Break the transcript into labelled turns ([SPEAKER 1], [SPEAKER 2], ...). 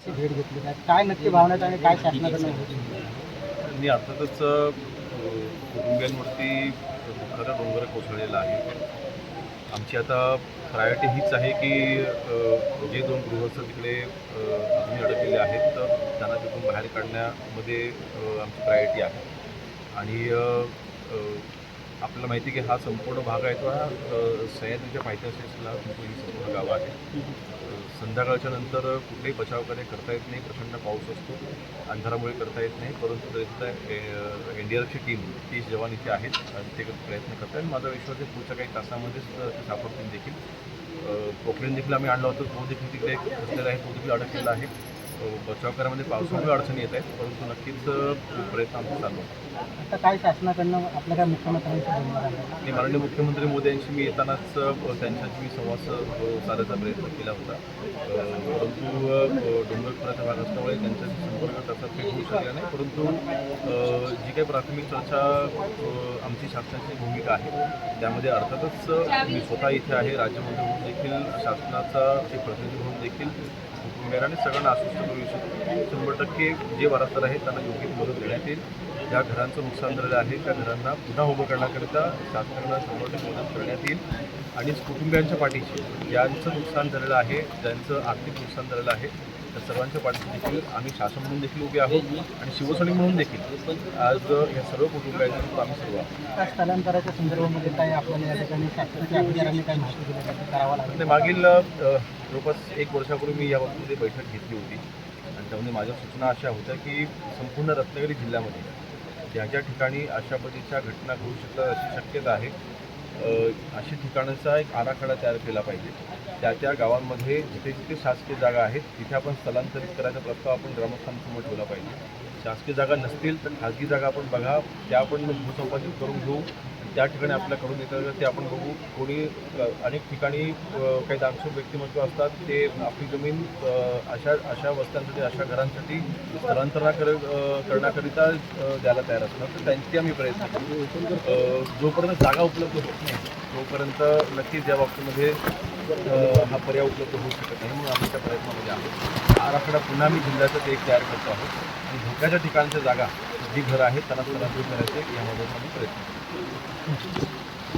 [SPEAKER 1] भेट घेतली काय नक्की भावना आणि काय शासनाकडून होतं?
[SPEAKER 2] मी अर्थातच कुटुंबियांवरती दुःखाचा डोंगर कोसळलेला आहे. आमची आता प्रायोरिटी हीच आहे की जे 2 गृहस्थ तिकडे अजूनही अडकलेले आहेत तर त्यांना तिथून बाहेर काढण्यामध्ये आमची प्रायोरिटी आहे. आणि आपल्याला माहिती आहे की हा संपूर्ण भाग आहे तो हा सह्याद्रीच्या पायथ्याशीला ही संपूर्ण गावं आहेत. संध्याकाळच्या नंतर कुठलेही बचावकार्य करता येत नाही. प्रचंड पाऊस असतो, अंधारामुळे करता येत नाही. परंतु तरीसुद्धा NDRFची टीम 30 जवान इथे आहेत आणि ते प्रयत्न करत आहेत. माझा विश्वास आहे पुढच्या काही तासामध्येच ते सापडतील देखील. पोखरेन देखील आम्ही आणला होतो, तो देखील तिकडे बसलेला आहे, तो देखील अडकलेला आहे. बचावकार्यामध्ये पावसामुळे अडचणी येत आहेत, परंतु नक्कीच प्रयत्न आमचा चालू आहे.
[SPEAKER 1] आता काय शासनाकडनं आपल्या काय मुख्यमंत्र्यांशी बोलणार आहे?
[SPEAKER 2] आणि माननीय मुख्यमंत्री मोदी यांशी मी येतानाच त्यांच्याशी मी संवाद साधायचा प्रयत्न केला होता. परंतु डोंगरखोऱ्याचा भाग असल्यामुळे त्यांच्याशी संपर्क तसा काही होऊ शकला नाही. परंतु जी काही प्राथमिक चर्चा आमची शासनाची भूमिका आहे त्यामध्ये अर्थातच मी स्वतः इथे आहे, राज्यमंत्री म्हणून देखील शासनाचा एक प्रतिनिधी म्हणून देखील कुटुंबियांना सगळ्यांना आश्वस्त करू इच्छितो. 100% जे वारसदार आहेत त्यांना योग्य ती मदत देण्यात येईल. ज्या घरांचं नुकसान झालेलं आहे त्या घरांना पुन्हा उभं करण्याकरिता शासनाला 100% मदत करण्यात येईल. आणि कुटुंबियांच्या पाठीशी ज्यांचं नुकसान झालेलं आहे, ज्यांचं आर्थिक नुकसान झालेलं आहे त्या सर्वांच्या पाठीशी देखील आम्ही शासन म्हणून देखील उभे आहोत आणि शिवसैनिक म्हणून देखील आज या सर्व कुटुंबियांसोबत आम्ही सर्व आहोत.
[SPEAKER 1] त्या स्थलांतराच्या संदर्भामध्ये काय आपल्याला या ठिकाणी शासनाच्या अधिकाऱ्यांनी काय माहिती दिली करावं लागेल?
[SPEAKER 2] ते मागील जवळपास 1 वर्षापूर्वी मी याबाबतीमध्ये बैठक घेतली होती आणि त्यामध्ये माझ्या सूचना अशा होत्या की संपूर्ण रत्नागिरी जिल्ह्यामध्ये ज्या ज्या ठिकाणी अशा पद्धतीच्या घटना घडू शकतात अशी शक्यता आहे, अशा ठिकाणांचा एक आराखडा तयार केला पाहिजे. त्या त्या गावांमध्ये जिथे जिथे शासकीय जागा आहेत तिथे आपण स्थलांतरित करायचा प्रस्ताव आपण ग्रामस्थांसमोर ठेवला पाहिजे. शासकीय जागा नसतील तर खाजगी जागा आपण बघा, त्या आपण भूसंपादित करून घेऊ. त्या ठिकाणी आपल्याकडून येतं ते आपण बघू. कोणी अनेक ठिकाणी काही दानशूर व्यक्तिमत्व असतात, ते आपली जमीन अशा वस्त्यांसाठी, अशा घरांसाठी करण्याकरिता द्यायला तयार असतात, तर त्यांची आम्ही प्रयत्न करू. जोपर्यंत जागा उपलब्ध होत नाही तोपर्यंत नक्कीच या बाबतीमध्ये हा पर्याय उपलब्ध होऊ शकत नाही. म्हणून आम्ही त्या प्रयत्नामध्ये आहोत. आराखडा पुन्हा आम्ही जिल्ह्याचा एक तयार करतो आहोत आणि धोक्याच्या ठिकाणच्या जागा जी घरं आहेत त्यांना स्थलांतरित करायचे यामध्ये आम्ही प्रयत्न करतो.